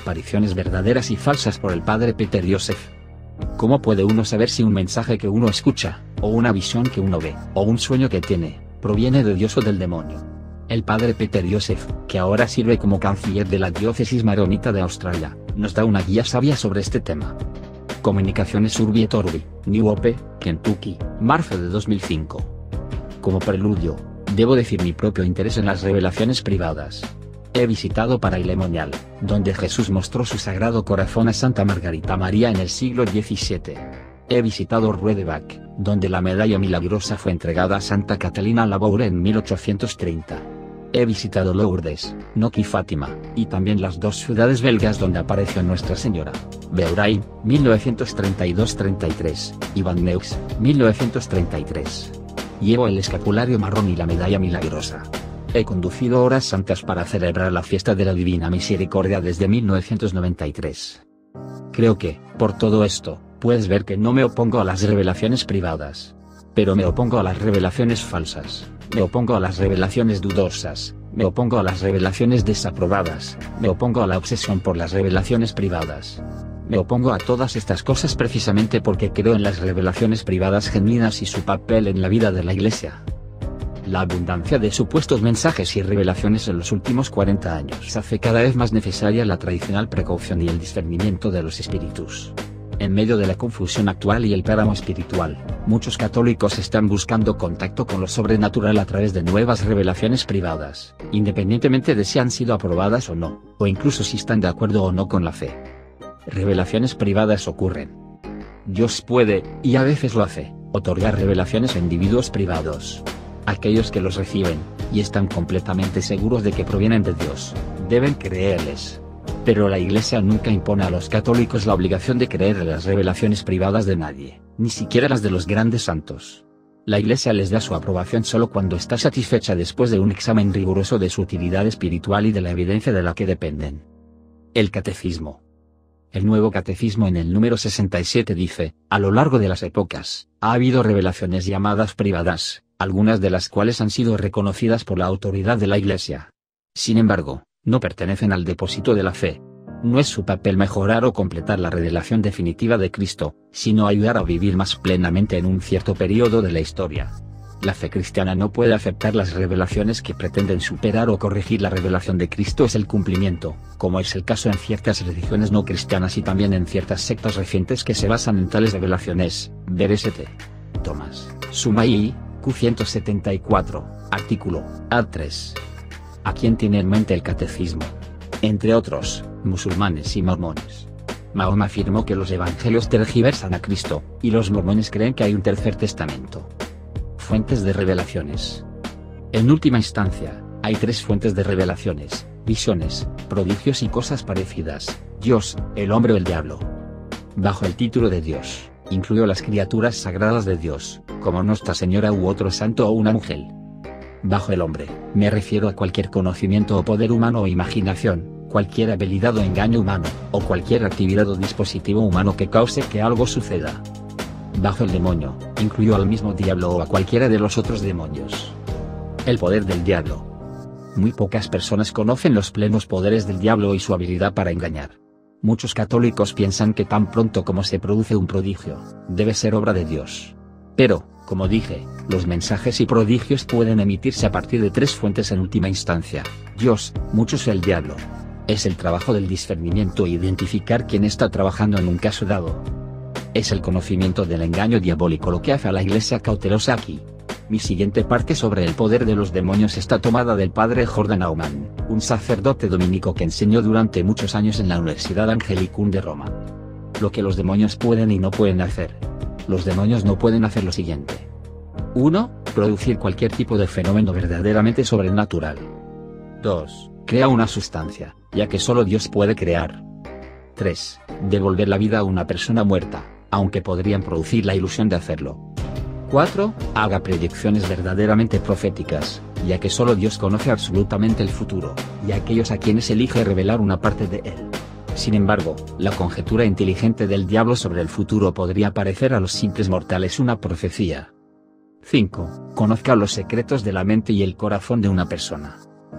apariciones verdaderas y falsas por el padre Peter Joseph. ¿Cómo puede uno saber si un mensaje que uno escucha, o una visión que uno ve, o un sueño que tiene, proviene de Dios o del demonio? El padre Peter Joseph, que ahora sirve como canciller de la diócesis maronita de Australia, nos da una guía sabia sobre este tema. Comunicaciones Urbi et Orbi, New Hope, Kentucky, marzo de 2005. Como preludio, debo decir mi propio interés en las revelaciones privadas. He visitado Paraillemonial, donde Jesús mostró su sagrado corazón a Santa Margarita María en el siglo XVII. He visitado Ruedeback, donde la medalla milagrosa fue entregada a Santa Catalina Laboure en 1830. He visitado Lourdes, Knock y Fátima, y también las dos ciudades belgas donde apareció Nuestra Señora, Beurain, 1932-33, y Van Neux, 1933. Llevo el escapulario marrón y la medalla milagrosa. He conducido horas santas para celebrar la fiesta de la Divina Misericordia desde 1993. Creo que, por todo esto, puedes ver que no me opongo a las revelaciones privadas. Pero me opongo a las revelaciones falsas, me opongo a las revelaciones dudosas, me opongo a las revelaciones desaprobadas, me opongo a la obsesión por las revelaciones privadas. Me opongo a todas estas cosas precisamente porque creo en las revelaciones privadas genuinas y su papel en la vida de la Iglesia. La abundancia de supuestos mensajes y revelaciones en los últimos 40 años hace cada vez más necesaria la tradicional precaución y el discernimiento de los espíritus. En medio de la confusión actual y el páramo espiritual, muchos católicos están buscando contacto con lo sobrenatural a través de nuevas revelaciones privadas, independientemente de si han sido aprobadas o no, o incluso si están de acuerdo o no con la fe. Revelaciones privadas ocurren. Dios puede, y a veces lo hace, otorgar revelaciones a individuos privados. Aquellos que los reciben, y están completamente seguros de que provienen de Dios, deben creerles. Pero la Iglesia nunca impone a los católicos la obligación de creer en las revelaciones privadas de nadie, ni siquiera las de los grandes santos. La Iglesia les da su aprobación solo cuando está satisfecha después de un examen riguroso de su utilidad espiritual y de la evidencia de la que dependen. El Catecismo. El Nuevo Catecismo en el número 67 dice, a lo largo de las épocas, ha habido revelaciones llamadas privadas, algunas de las cuales han sido reconocidas por la autoridad de la Iglesia. Sin embargo, no pertenecen al depósito de la fe. No es su papel mejorar o completar la revelación definitiva de Cristo, sino ayudar a vivir más plenamente en un cierto periodo de la historia. La fe cristiana no puede aceptar las revelaciones que pretenden superar o corregir la revelación de Cristo es el cumplimiento, como es el caso en ciertas religiones no cristianas y también en ciertas sectas recientes que se basan en tales revelaciones. Ver St. Thomas, Summa I, Q174, artículo A3. ¿A quién tiene en mente el catecismo? Entre otros, musulmanes y mormones. Mahoma afirmó que los evangelios tergiversan a Cristo, y los mormones creen que hay un tercer testamento. Fuentes de revelaciones. En última instancia, hay tres fuentes de revelaciones: visiones, prodigios y cosas parecidas: Dios, el hombre o el diablo. Bajo el título de Dios, incluyo las criaturas sagradas de Dios, como Nuestra Señora u otro santo o un ángel. Bajo el hombre, me refiero a cualquier conocimiento o poder humano o imaginación, cualquier habilidad o engaño humano, o cualquier actividad o dispositivo humano que cause que algo suceda. Bajo el demonio, incluyo al mismo diablo o a cualquiera de los otros demonios. El poder del diablo. Muy pocas personas conocen los plenos poderes del diablo y su habilidad para engañar. Muchos católicos piensan que tan pronto como se produce un prodigio, debe ser obra de Dios. Pero, como dije, los mensajes y prodigios pueden emitirse a partir de tres fuentes en última instancia: Dios, muchos el diablo. Es el trabajo del discernimiento e identificar quién está trabajando en un caso dado. Es el conocimiento del engaño diabólico lo que hace a la Iglesia cautelosa aquí. Mi siguiente parte sobre el poder de los demonios está tomada del padre Jordan Aumann, un sacerdote dominico que enseñó durante muchos años en la Universidad Angelicum de Roma. Lo que los demonios pueden y no pueden hacer. Los demonios no pueden hacer lo siguiente. 1. Producir cualquier tipo de fenómeno verdaderamente sobrenatural. 2. Crea una sustancia, ya que solo Dios puede crear. 3. Devolver la vida a una persona muerta, aunque podrían producir la ilusión de hacerlo. 4. Haga predicciones verdaderamente proféticas, ya que solo Dios conoce absolutamente el futuro, y a aquellos a quienes elige revelar una parte de él. Sin embargo, la conjetura inteligente del diablo sobre el futuro podría parecer a los simples mortales una profecía. 5. Conozca los secretos de la mente y el corazón de una persona.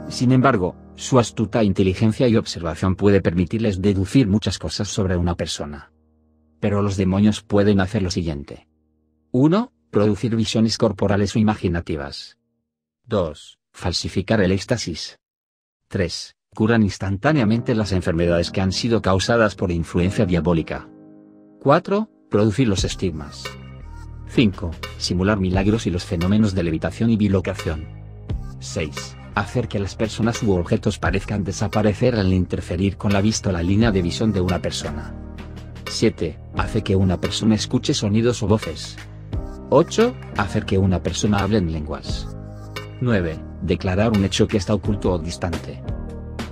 Sin embargo, Su astuta inteligencia y observación puede permitirles deducir muchas cosas sobre una persona. Pero los demonios pueden hacer lo siguiente. 1. Producir visiones corporales o imaginativas. 2. Falsificar el éxtasis. 3. Curan instantáneamente las enfermedades que han sido causadas por influencia diabólica. 4. Producir los estigmas. 5. Simular milagros y los fenómenos de levitación y bilocación. 6. Hacer que las personas u objetos parezcan desaparecer al interferir con la vista o la línea de visión de una persona. 7. Hace que una persona escuche sonidos o voces. 8. Hacer que una persona hable en lenguas. 9. Declarar un hecho que está oculto o distante.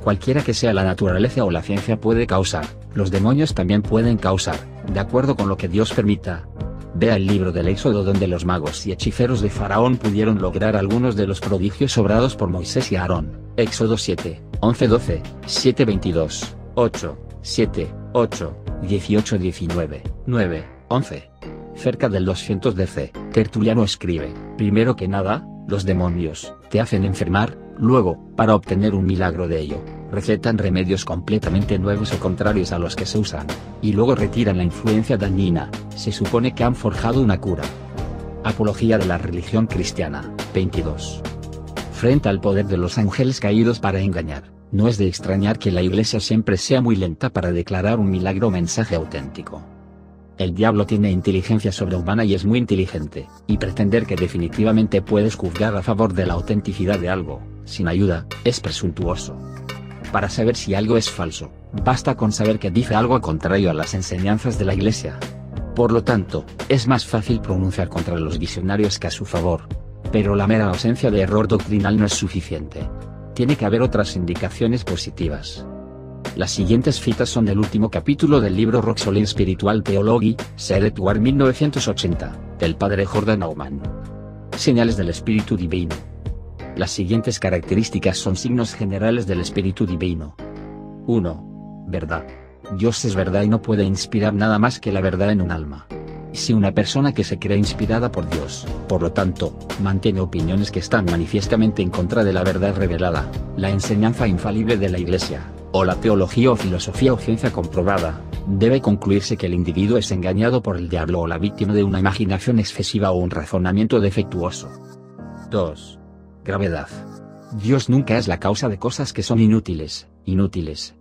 Cualquiera que sea la naturaleza o la ciencia puede causar, los demonios también pueden causar, de acuerdo con lo que Dios permita. Vea el libro del Éxodo donde los magos y hechiceros de Faraón pudieron lograr algunos de los prodigios obrados por Moisés y Aarón. Éxodo 7, 11-12, 7-22, 8, 7, 8, 18-19, 9, 11. Cerca del 200 DC, Tertuliano escribe, primero que nada, los demonios te hacen enfermar, luego, para obtener un milagro de ello, recetan remedios completamente nuevos o contrarios a los que se usan, y luego retiran la influencia dañina, se supone que han forjado una cura. Apología de la religión cristiana, 22. Frente al poder de los ángeles caídos para engañar, no es de extrañar que la Iglesia siempre sea muy lenta para declarar un milagro o mensaje auténtico. El diablo tiene inteligencia sobrehumana y es muy inteligente, y pretender que definitivamente puedes juzgar a favor de la autenticidad de algo, sin ayuda, es presuntuoso. Para saber si algo es falso, basta con saber que dice algo contrario a las enseñanzas de la Iglesia. Por lo tanto, es más fácil pronunciar contra los visionarios que a su favor. Pero la mera ausencia de error doctrinal no es suficiente. Tiene que haber otras indicaciones positivas. Las siguientes citas son del último capítulo del libro Roxolin Spiritual Theology, Sered War 1980, del padre Jordan Aumann. Señales del Espíritu Divino. Las siguientes características son signos generales del Espíritu Divino. 1. Verdad. Dios es verdad y no puede inspirar nada más que la verdad en un alma. Si una persona que se cree inspirada por Dios, por lo tanto, mantiene opiniones que están manifiestamente en contra de la verdad revelada, la enseñanza infalible de la Iglesia, o la teología o filosofía o ciencia comprobada, debe concluirse que el individuo es engañado por el diablo o la víctima de una imaginación excesiva o un razonamiento defectuoso. 2. Gravedad. Dios nunca es la causa de cosas que son inútiles,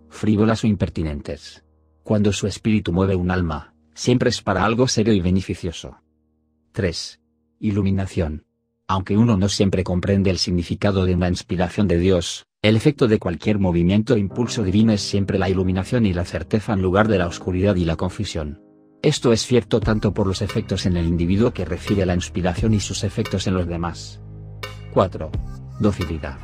frívolas o impertinentes. Cuando su espíritu mueve un alma, siempre es para algo serio y beneficioso. 3. Iluminación. Aunque uno no siempre comprende el significado de una inspiración de Dios, el efecto de cualquier movimiento o impulso divino es siempre la iluminación y la certeza en lugar de la oscuridad y la confusión. Esto es cierto tanto por los efectos en el individuo que recibe la inspiración y sus efectos en los demás. 4. Docilidad.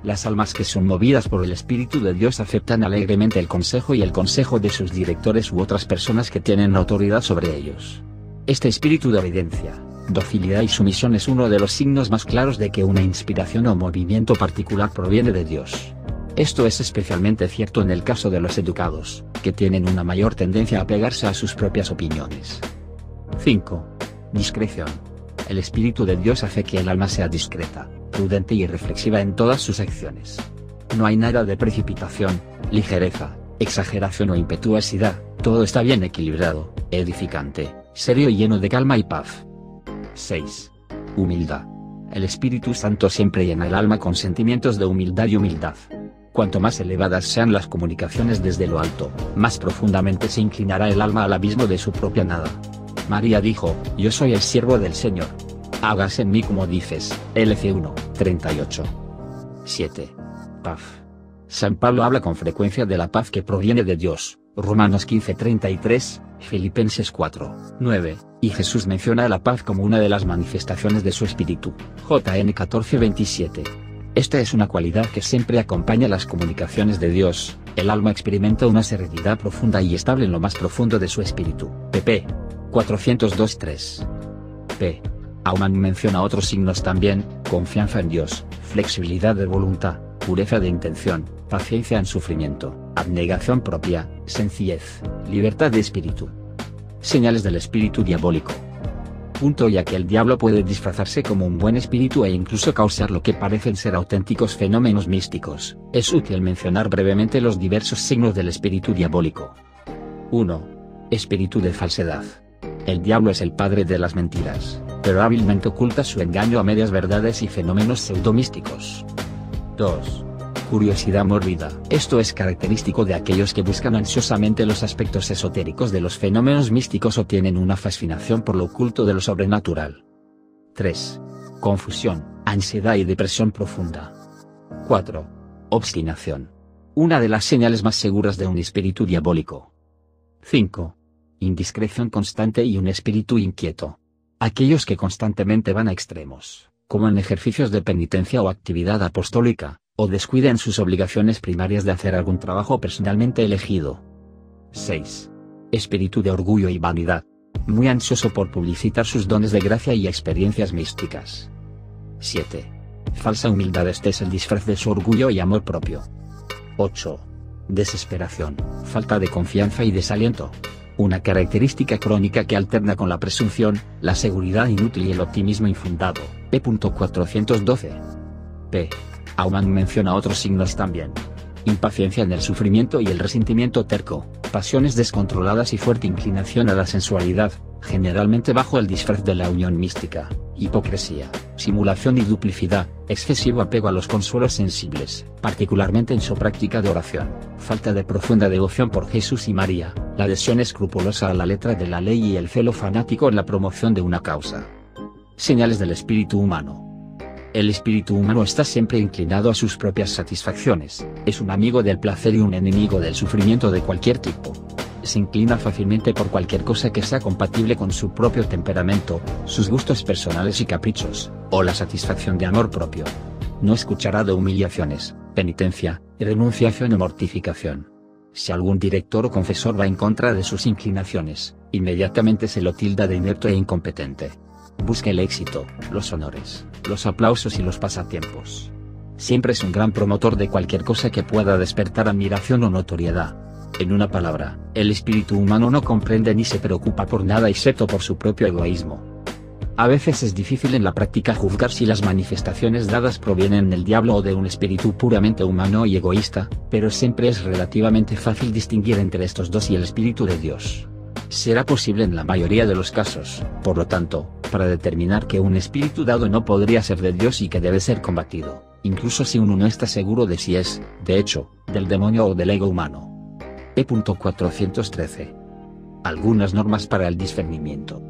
Las almas que son movidas por el Espíritu de Dios aceptan alegremente el consejo y el consejo de sus directores u otras personas que tienen autoridad sobre ellos. Este espíritu de obediencia, docilidad y sumisión es uno de los signos más claros de que una inspiración o movimiento particular proviene de Dios. Esto es especialmente cierto en el caso de los educados, que tienen una mayor tendencia a apegarse a sus propias opiniones. 5. Discreción. El Espíritu de Dios hace que el alma sea discreta, prudente y reflexiva en todas sus acciones. No hay nada de precipitación, ligereza, exageración o impetuosidad, todo está bien equilibrado, edificante, serio y lleno de calma y paz. 6. Humildad. El Espíritu Santo siempre llena el alma con sentimientos de humildad y humildad. Cuanto más elevadas sean las comunicaciones desde lo alto, más profundamente se inclinará el alma al abismo de su propia nada. María dijo, yo soy el siervo del Señor. Hágase en mí como dices, LC 1, 38. 7. Paz. San Pablo habla con frecuencia de la paz que proviene de Dios, Romanos 15:33, Filipenses 4:9, y Jesús menciona la paz como una de las manifestaciones de su espíritu, JN 14:27. Esta es una cualidad que siempre acompaña las comunicaciones de Dios. El alma experimenta una serenidad profunda y estable en lo más profundo de su espíritu, pp. 402:3. P. Aumann menciona otros signos también: confianza en Dios, flexibilidad de voluntad, pureza de intención, paciencia en sufrimiento, abnegación propia, sencillez, libertad de espíritu. Señales del espíritu diabólico. Ya que el diablo puede disfrazarse como un buen espíritu e incluso causar lo que parecen ser auténticos fenómenos místicos, es útil mencionar brevemente los diversos signos del espíritu diabólico. 1. Espíritu de falsedad. El diablo es el padre de las mentiras, pero hábilmente oculta su engaño a medias verdades y fenómenos pseudomísticos. 2. Curiosidad mórbida. Esto es característico de aquellos que buscan ansiosamente los aspectos esotéricos de los fenómenos místicos o tienen una fascinación por lo oculto de lo sobrenatural. 3. Confusión, ansiedad y depresión profunda. 4. Obstinación. Una de las señales más seguras de un espíritu diabólico. 5. Indiscreción constante y un espíritu inquieto. Aquellos que constantemente van a extremos, como en ejercicios de penitencia o actividad apostólica, o descuiden sus obligaciones primarias de hacer algún trabajo personalmente elegido. 6. Espíritu de orgullo y vanidad. Muy ansioso por publicitar sus dones de gracia y experiencias místicas. 7. Falsa humildad. Este es el disfraz de su orgullo y amor propio. 8. Desesperación, falta de confianza y desaliento. Una característica crónica que alterna con la presunción, la seguridad inútil y el optimismo infundado. P. 412. P. Aumann menciona otros signos también. Impaciencia en el sufrimiento y el resentimiento terco, pasiones descontroladas y fuerte inclinación a la sensualidad, generalmente bajo el disfraz de la unión mística, hipocresía, simulación y duplicidad, excesivo apego a los consuelos sensibles, particularmente en su práctica de oración, falta de profunda devoción por Jesús y María, la adhesión escrupulosa a la letra de la ley y el celo fanático en la promoción de una causa. Señales del espíritu humano. El espíritu humano está siempre inclinado a sus propias satisfacciones, es un amigo del placer y un enemigo del sufrimiento de cualquier tipo. Se inclina fácilmente por cualquier cosa que sea compatible con su propio temperamento, sus gustos personales y caprichos, o la satisfacción de amor propio. No escuchará de humillaciones, penitencia, renunciación o mortificación. Si algún director o confesor va en contra de sus inclinaciones, inmediatamente se lo tilda de inepto e incompetente. Busca el éxito, los honores, los aplausos y los pasatiempos. Siempre es un gran promotor de cualquier cosa que pueda despertar admiración o notoriedad. En una palabra, el espíritu humano no comprende ni se preocupa por nada excepto por su propio egoísmo. A veces es difícil en la práctica juzgar si las manifestaciones dadas provienen del diablo o de un espíritu puramente humano y egoísta, pero siempre es relativamente fácil distinguir entre estos dos y el espíritu de Dios. Será posible en la mayoría de los casos, por lo tanto, para determinar que un espíritu dado no podría ser de Dios y que debe ser combatido, incluso si uno no está seguro de si es, de hecho, del demonio o del ego humano. P. 413. Algunas normas para el discernimiento.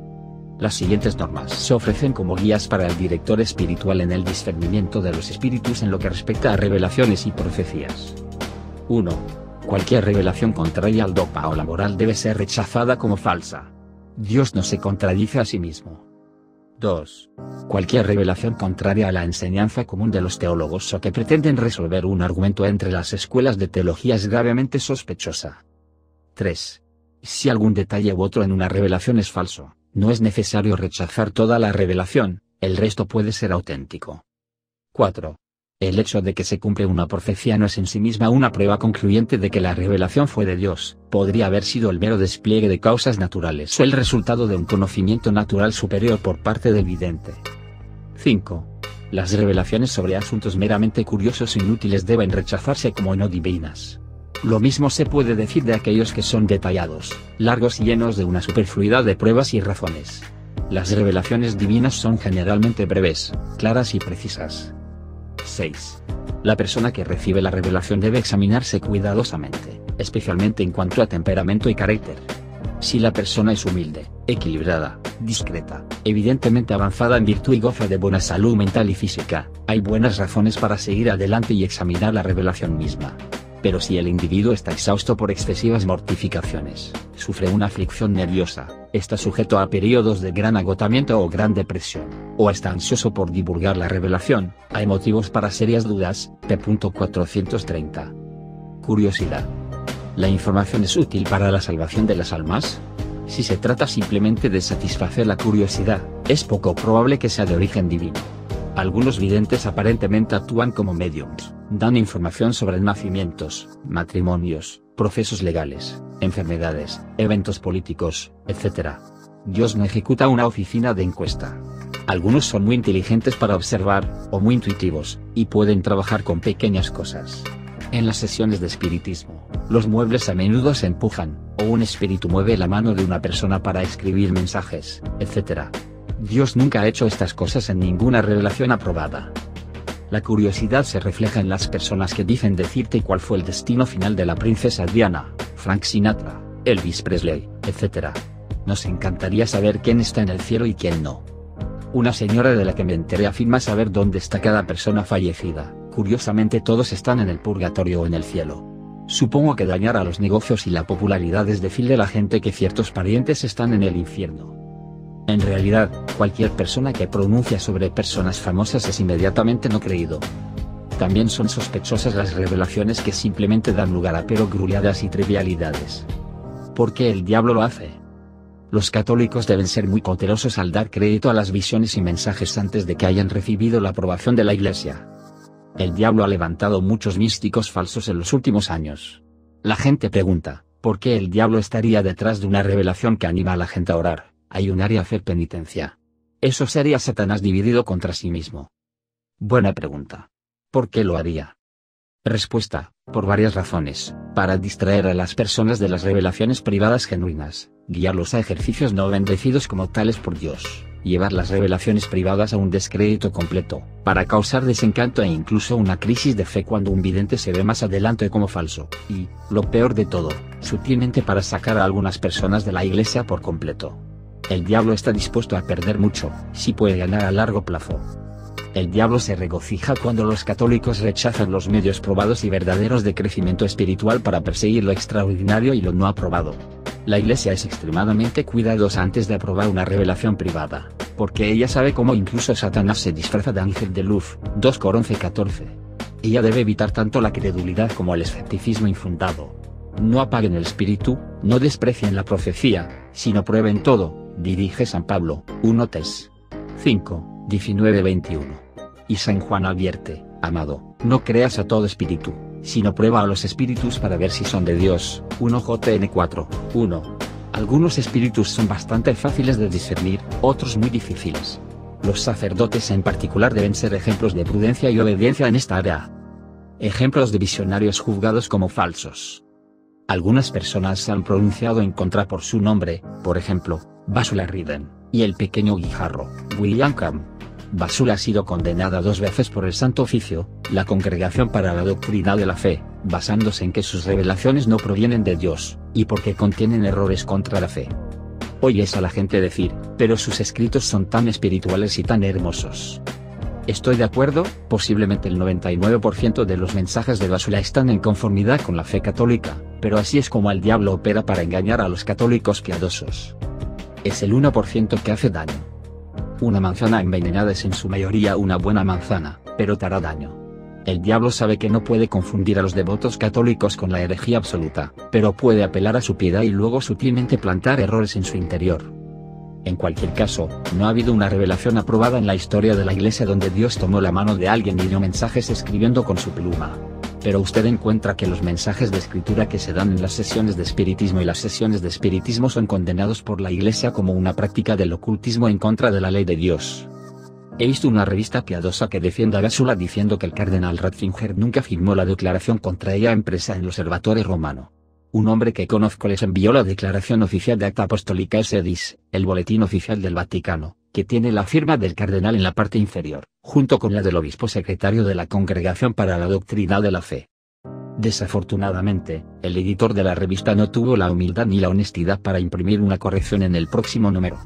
Las siguientes normas se ofrecen como guías para el director espiritual en el discernimiento de los espíritus en lo que respecta a revelaciones y profecías. 1. Cualquier revelación contraria al dogma o la moral debe ser rechazada como falsa. Dios no se contradice a sí mismo. 2. Cualquier revelación contraria a la enseñanza común de los teólogos o que pretenden resolver un argumento entre las escuelas de teología es gravemente sospechosa. 3. Si algún detalle u otro en una revelación es falso, no es necesario rechazar toda la revelación, el resto puede ser auténtico. 4. El hecho de que se cumple una profecía no es en sí misma una prueba concluyente de que la revelación fue de Dios, podría haber sido el mero despliegue de causas naturales o el resultado de un conocimiento natural superior por parte del vidente. 5. Las revelaciones sobre asuntos meramente curiosos e inútiles deben rechazarse como no divinas. Lo mismo se puede decir de aquellos que son detallados, largos y llenos de una superfluidad de pruebas y razones. Las revelaciones divinas son generalmente breves, claras y precisas. 6. La persona que recibe la revelación debe examinarse cuidadosamente, especialmente en cuanto a temperamento y carácter. Si la persona es humilde, equilibrada, discreta, evidentemente avanzada en virtud y goza de buena salud mental y física, hay buenas razones para seguir adelante y examinar la revelación misma. Pero si el individuo está exhausto por excesivas mortificaciones, sufre una aflicción nerviosa, está sujeto a periodos de gran agotamiento o gran depresión, o está ansioso por divulgar la revelación, hay motivos para serias dudas. P. 430. Curiosidad. ¿La información es útil para la salvación de las almas? Si se trata simplemente de satisfacer la curiosidad, es poco probable que sea de origen divino. Algunos videntes aparentemente actúan como mediums, dan información sobre nacimientos, matrimonios, procesos legales, enfermedades, eventos políticos, etc. Dios no ejecuta una oficina de encuesta. Algunos son muy inteligentes para observar, o muy intuitivos, y pueden trabajar con pequeñas cosas. En las sesiones de espiritismo, los muebles a menudo se empujan, o un espíritu mueve la mano de una persona para escribir mensajes, etc. Dios nunca ha hecho estas cosas en ninguna revelación aprobada. La curiosidad se refleja en las personas que dicen decirte cuál fue el destino final de la princesa Diana, Frank Sinatra, Elvis Presley, etc. Nos encantaría saber quién está en el cielo y quién no. Una señora de la que me enteré afirma saber dónde está cada persona fallecida. Curiosamente todos están en el purgatorio o en el cielo. Supongo que dañar a los negocios y la popularidad es decirle a la gente que ciertos parientes están en el infierno. En realidad, cualquier persona que pronuncia sobre personas famosas es inmediatamente no creído. También son sospechosas las revelaciones que simplemente dan lugar a perogrulladas y trivialidades. ¿Por qué el diablo lo hace? Los católicos deben ser muy cautelosos al dar crédito a las visiones y mensajes antes de que hayan recibido la aprobación de la Iglesia. El diablo ha levantado muchos místicos falsos en los últimos años. La gente pregunta, ¿por qué el diablo estaría detrás de una revelación que anima a la gente a orar, ayunar y hacer penitencia? Eso sería Satanás dividido contra sí mismo. Buena pregunta. ¿Por qué lo haría? Respuesta: por varias razones, para distraer a las personas de las revelaciones privadas genuinas, guiarlos a ejercicios no bendecidos como tales por Dios, llevar las revelaciones privadas a un descrédito completo, para causar desencanto e incluso una crisis de fe cuando un vidente se ve más adelante como falso, y, lo peor de todo, sutilmente para sacar a algunas personas de la Iglesia por completo. El diablo está dispuesto a perder mucho, si puede ganar a largo plazo. El diablo se regocija cuando los católicos rechazan los medios probados y verdaderos de crecimiento espiritual para perseguir lo extraordinario y lo no aprobado. La Iglesia es extremadamente cuidadosa antes de aprobar una revelación privada, porque ella sabe cómo incluso Satanás se disfraza de ángel de luz, 2 Cor 11:14. Ella debe evitar tanto la credulidad como el escepticismo infundado. No apaguen el espíritu, no desprecien la profecía, sino prueben todo, dirige San Pablo, 1 Tes. 5, 19-21. Y San Juan advierte, amado, no creas a todo espíritu, sino prueba a los espíritus para ver si son de Dios, 1 Jn 4, 1. Algunos espíritus son bastante fáciles de discernir, otros muy difíciles. Los sacerdotes en particular deben ser ejemplos de prudencia y obediencia en esta área. Ejemplos de visionarios juzgados como falsos. Algunas personas se han pronunciado en contra por su nombre, por ejemplo, Basula Riden, y el pequeño guijarro, William Camp. Basula ha sido condenada 2 veces por el Santo Oficio, la Congregación para la Doctrina de la Fe, basándose en que sus revelaciones no provienen de Dios, y porque contienen errores contra la fe. Oyes a la gente decir, pero sus escritos son tan espirituales y tan hermosos. Estoy de acuerdo, posiblemente el 99% de los mensajes de Basula están en conformidad con la fe católica, pero así es como el diablo opera para engañar a los católicos piadosos. Es el 1% que hace daño. Una manzana envenenada es en su mayoría una buena manzana, pero te hará daño. El diablo sabe que no puede confundir a los devotos católicos con la herejía absoluta, pero puede apelar a su piedad y luego sutilmente plantar errores en su interior. En cualquier caso, no ha habido una revelación aprobada en la historia de la Iglesia donde Dios tomó la mano de alguien y dio mensajes escribiendo con su pluma. Pero usted encuentra que los mensajes de escritura que se dan en las sesiones de espiritismo y las sesiones de espiritismo son condenados por la Iglesia como una práctica del ocultismo en contra de la ley de Dios. He visto una revista piadosa que defiende a Basula diciendo que el cardenal Ratzinger nunca firmó la declaración contra ella impresa en el Observatore Romano. Un hombre que conozco les envió la declaración oficial de Acta Apostolicae Sedis, el boletín oficial del Vaticano, que tiene la firma del cardenal en la parte inferior, junto con la del obispo secretario de la Congregación para la Doctrina de la Fe. Desafortunadamente, el editor de la revista no tuvo la humildad ni la honestidad para imprimir una corrección en el próximo número.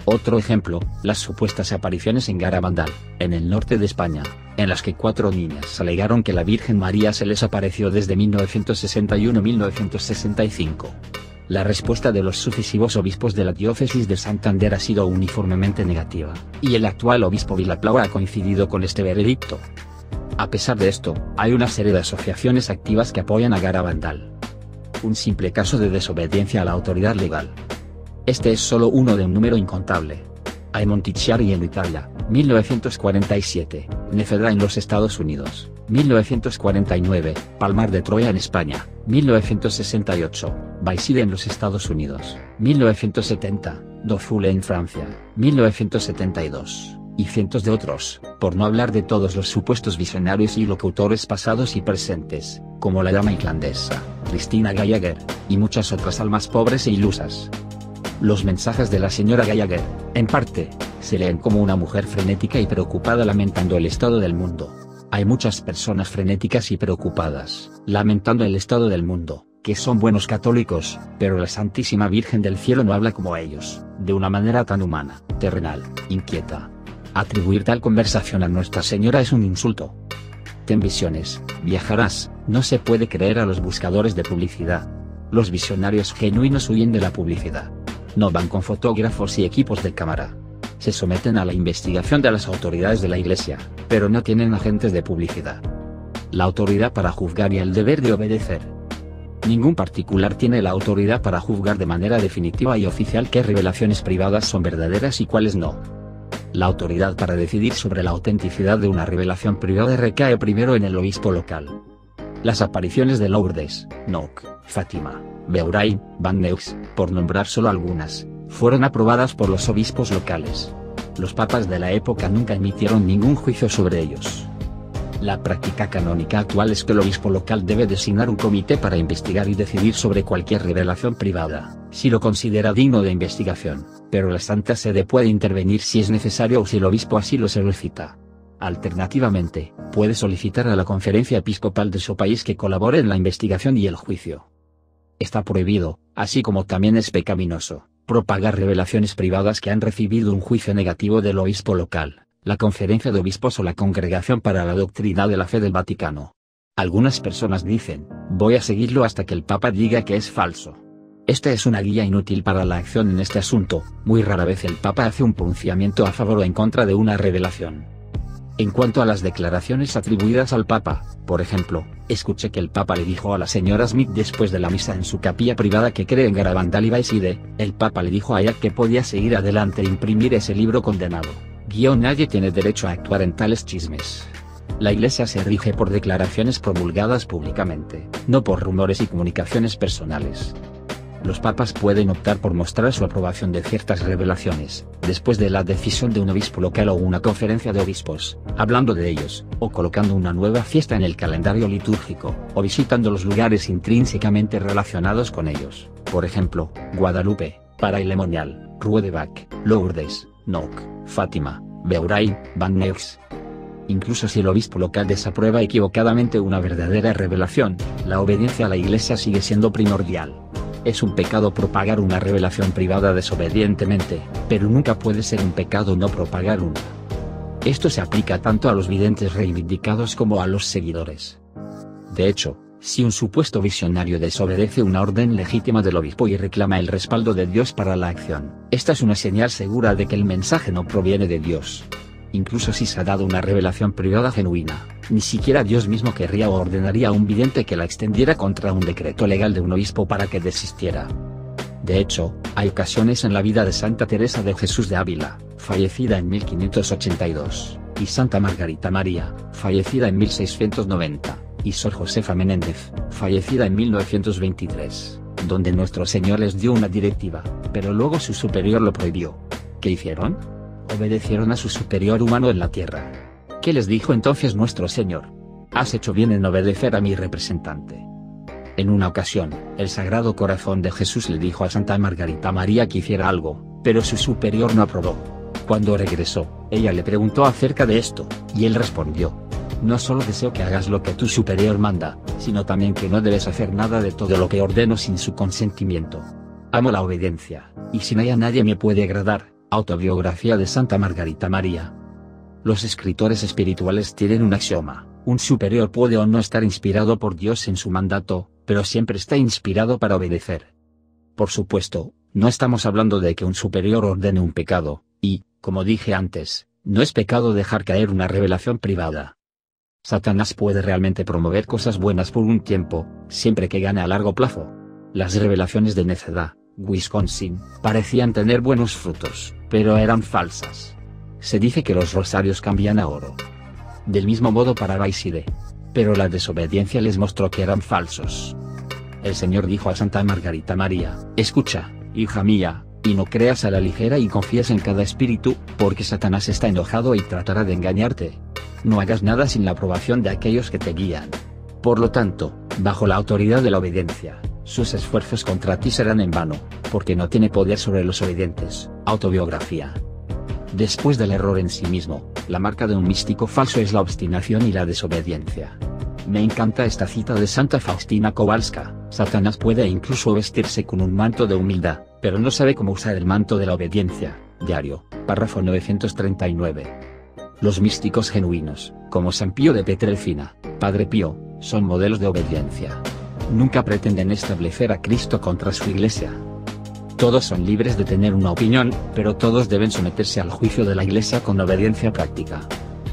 Otro ejemplo, las supuestas apariciones en Garabandal, en el norte de España, en las que 4 niñas alegaron que la Virgen María se les apareció desde 1961-1965. La respuesta de los sucesivos obispos de la diócesis de Santander ha sido uniformemente negativa, y el actual obispo Vilaplau ha coincidido con este veredicto. A pesar de esto, hay una serie de asociaciones activas que apoyan a Garabandal. Un simple caso de desobediencia a la autoridad legal. Este es solo uno de un número incontable. Hay Montichiari en Italia, 1947, Nefedra en los Estados Unidos, 1949, Palmar de Troya en España, 1968, Baiside en los Estados Unidos, 1970, Dofule en Francia, 1972, y cientos de otros, por no hablar de todos los supuestos visionarios y locutores pasados y presentes, como la dama irlandesa, Christina Gallagher, y muchas otras almas pobres e ilusas. Los mensajes de la señora Gallagher, en parte, se leen como una mujer frenética y preocupada lamentando el estado del mundo. Hay muchas personas frenéticas y preocupadas, lamentando el estado del mundo, que son buenos católicos, pero la Santísima Virgen del Cielo no habla como ellos, de una manera tan humana, terrenal, inquieta. Atribuir tal conversación a Nuestra Señora es un insulto. Ten visiones, viajarás, no se puede creer a los buscadores de publicidad. Los visionarios genuinos huyen de la publicidad. No van con fotógrafos y equipos de cámara. Se someten a la investigación de las autoridades de la Iglesia, pero no tienen agentes de publicidad. La autoridad para juzgar y el deber de obedecer. Ningún particular tiene la autoridad para juzgar de manera definitiva y oficial qué revelaciones privadas son verdaderas y cuáles no. La autoridad para decidir sobre la autenticidad de una revelación privada recae primero en el obispo local. Las apariciones de Lourdes, Knock, Fátima, Beaurain, Van Neux, por nombrar solo algunas, fueron aprobadas por los obispos locales. Los papas de la época nunca emitieron ningún juicio sobre ellos. La práctica canónica actual es que el obispo local debe designar un comité para investigar y decidir sobre cualquier revelación privada, si lo considera digno de investigación, pero la Santa Sede puede intervenir si es necesario o si el obispo así lo solicita. Alternativamente, puede solicitar a la conferencia episcopal de su país que colabore en la investigación y el juicio. Está prohibido, así como también es pecaminoso, propagar revelaciones privadas que han recibido un juicio negativo del obispo local, la Conferencia de Obispos o la Congregación para la Doctrina de la Fe del Vaticano. Algunas personas dicen, voy a seguirlo hasta que el Papa diga que es falso. Esta es una guía inútil para la acción en este asunto. Muy rara vez el Papa hace un pronunciamiento a favor o en contra de una revelación. En cuanto a las declaraciones atribuidas al Papa, por ejemplo, escuché que el Papa le dijo a la señora Smith después de la misa en su capilla privada que cree en Garabandal y Baiside. El Papa le dijo a ella que podía seguir adelante e imprimir ese libro condenado. Nadie tiene derecho a actuar en tales chismes. La Iglesia se rige por declaraciones promulgadas públicamente, no por rumores y comunicaciones personales. Los papas pueden optar por mostrar su aprobación de ciertas revelaciones, después de la decisión de un obispo local o una conferencia de obispos, hablando de ellos, o colocando una nueva fiesta en el calendario litúrgico, o visitando los lugares intrínsecamente relacionados con ellos, por ejemplo, Guadalupe, Paray-le-Monial, Rue de Bac, Lourdes, Knock, Fátima, Beaurain, Van Neux. Incluso si el obispo local desaprueba equivocadamente una verdadera revelación, la obediencia a la Iglesia sigue siendo primordial. Es un pecado propagar una revelación privada desobedientemente, pero nunca puede ser un pecado no propagar una. Esto se aplica tanto a los videntes reivindicados como a los seguidores. De hecho, si un supuesto visionario desobedece una orden legítima del obispo y reclama el respaldo de Dios para la acción, esta es una señal segura de que el mensaje no proviene de Dios. Incluso si se ha dado una revelación privada genuina, ni siquiera Dios mismo querría o ordenaría a un vidente que la extendiera contra un decreto legal de un obispo para que desistiera. De hecho, hay ocasiones en la vida de Santa Teresa de Jesús de Ávila, fallecida en 1582, y Santa Margarita María, fallecida en 1690, y Sor Josefa Menéndez, fallecida en 1923, donde nuestro Señor les dio una directiva, pero luego su superior lo prohibió. ¿Qué hicieron? Obedecieron a su superior humano en la tierra. ¿Qué les dijo entonces nuestro Señor? Has hecho bien en obedecer a mi representante. En una ocasión, el Sagrado Corazón de Jesús le dijo a Santa Margarita María que hiciera algo, pero su superior no aprobó. Cuando regresó, ella le preguntó acerca de esto, y él respondió: no solo deseo que hagas lo que tu superior manda, sino también que no debes hacer nada de todo lo que ordeno sin su consentimiento. Amo la obediencia, y sin ella nadie me puede agradar. Autobiografía de Santa Margarita María. Los escritores espirituales tienen un axioma: un superior puede o no estar inspirado por Dios en su mandato, pero siempre está inspirado para obedecer. Por supuesto, no estamos hablando de que un superior ordene un pecado, y, como dije antes, no es pecado dejar caer una revelación privada. Satanás puede realmente promover cosas buenas por un tiempo, siempre que gane a largo plazo. Las revelaciones de Neceda, Wisconsin, parecían tener buenos frutos, pero eran falsas. Se dice que los rosarios cambian a oro. Del mismo modo para Baiside. Pero la desobediencia les mostró que eran falsos. El Señor dijo a Santa Margarita María: escucha, hija mía, Y no creas a la ligera y confíes en cada espíritu, porque Satanás está enojado y tratará de engañarte. No hagas nada sin la aprobación de aquellos que te guían. Por lo tanto, bajo la autoridad de la obediencia, sus esfuerzos contra ti serán en vano, porque no tiene poder sobre los obedientes. Autobiografía. Después del error en sí mismo, la marca de un místico falso es la obstinación y la desobediencia. Me encanta esta cita de Santa Faustina Kowalska: Satanás puede incluso vestirse con un manto de humildad, pero no sabe cómo usar el manto de la obediencia. Diario, párrafo 939. Los místicos genuinos, como San Pío de Pietrelcina, Padre Pío, son modelos de obediencia. Nunca pretenden establecer a Cristo contra su Iglesia. Todos son libres de tener una opinión, pero todos deben someterse al juicio de la Iglesia con obediencia práctica.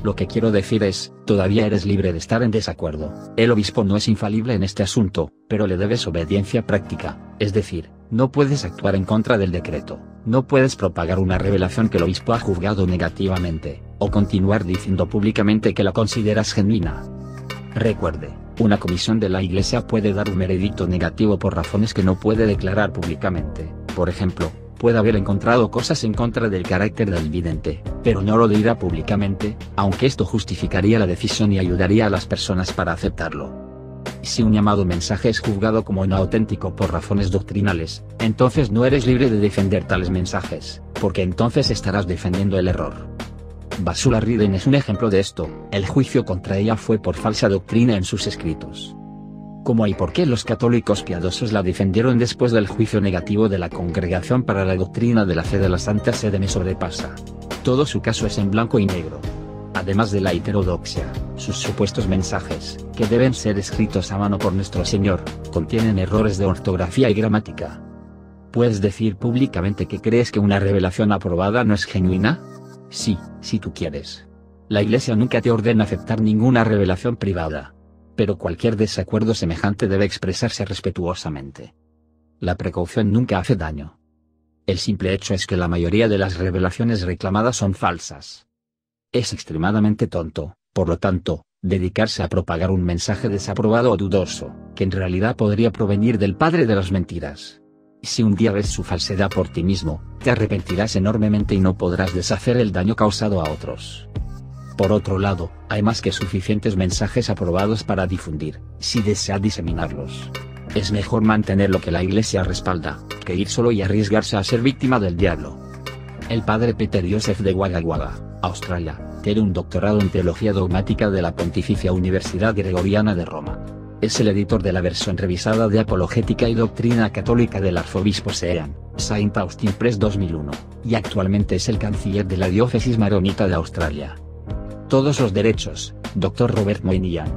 Lo que quiero decir es, todavía eres libre de estar en desacuerdo. El obispo no es infalible en este asunto, pero le debes obediencia práctica, es decir, no puedes actuar en contra del decreto, no puedes propagar una revelación que el obispo ha juzgado negativamente, o continuar diciendo públicamente que la consideras genuina. Recuerde, una comisión de la Iglesia puede dar un veredicto negativo por razones que no puede declarar públicamente. Por ejemplo, puede haber encontrado cosas en contra del carácter del vidente, pero no lo dirá públicamente, aunque esto justificaría la decisión y ayudaría a las personas para aceptarlo. Si un llamado mensaje es juzgado como no auténtico por razones doctrinales, entonces no eres libre de defender tales mensajes, porque entonces estarás defendiendo el error. Basula Riden es un ejemplo de esto. El juicio contra ella fue por falsa doctrina en sus escritos. ¿Cómo y por qué los católicos piadosos la defendieron después del juicio negativo de la Congregación para la Doctrina de la Fe de la Santa Sede me sobrepasa? Todo su caso es en blanco y negro. Además de la heterodoxia, sus supuestos mensajes, que deben ser escritos a mano por nuestro Señor, contienen errores de ortografía y gramática. ¿Puedes decir públicamente que crees que una revelación aprobada no es genuina? Sí, si tú quieres. La Iglesia nunca te ordena aceptar ninguna revelación privada. Pero cualquier desacuerdo semejante debe expresarse respetuosamente. La precaución nunca hace daño. El simple hecho es que la mayoría de las revelaciones reclamadas son falsas. Es extremadamente tonto, por lo tanto, dedicarse a propagar un mensaje desaprobado o dudoso, que en realidad podría provenir del padre de las mentiras. Si un día ves su falsedad por ti mismo, te arrepentirás enormemente y no podrás deshacer el daño causado a otros. Por otro lado, hay más que suficientes mensajes aprobados para difundir, si desea diseminarlos. Es mejor mantener lo que la Iglesia respalda, que ir solo y arriesgarse a ser víctima del diablo. El padre Peter Joseph de Wagga Wagga, Australia, tiene un doctorado en Teología Dogmática de la Pontificia Universidad Gregoriana de Roma. Es el editor de la versión revisada de Apologética y Doctrina Católica del arzobispo Sean, Saint Austin Press 2001, y actualmente es el canciller de la diócesis maronita de Australia. Todos los derechos, Dr. Robert Moynihan.